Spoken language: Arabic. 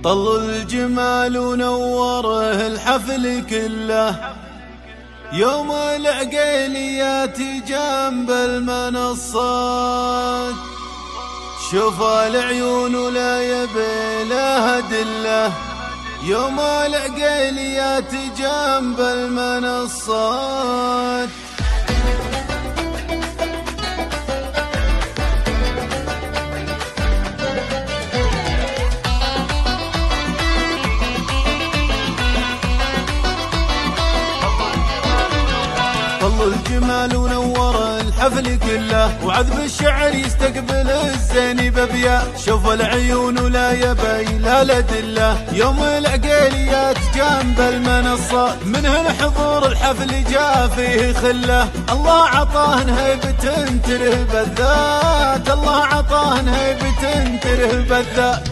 طل الجمال ونوره الحفل كله، يوم العقيليات جنب المنصات. شوف العيون ولا يبي لها دله، يوم العقيليات جنب المنصات. طل الجمال ونور الحفل كله، وعذب الشعر يستقبل الزين بابياء. شوف العيون ولا يبي لا لدله، يوم العقيليات جنب المنصة. من هنا حضور الحفل جاء فيه خله، الله عطاه هيبة ترهب الذات، الله عطاه هيبة ترهب الذات.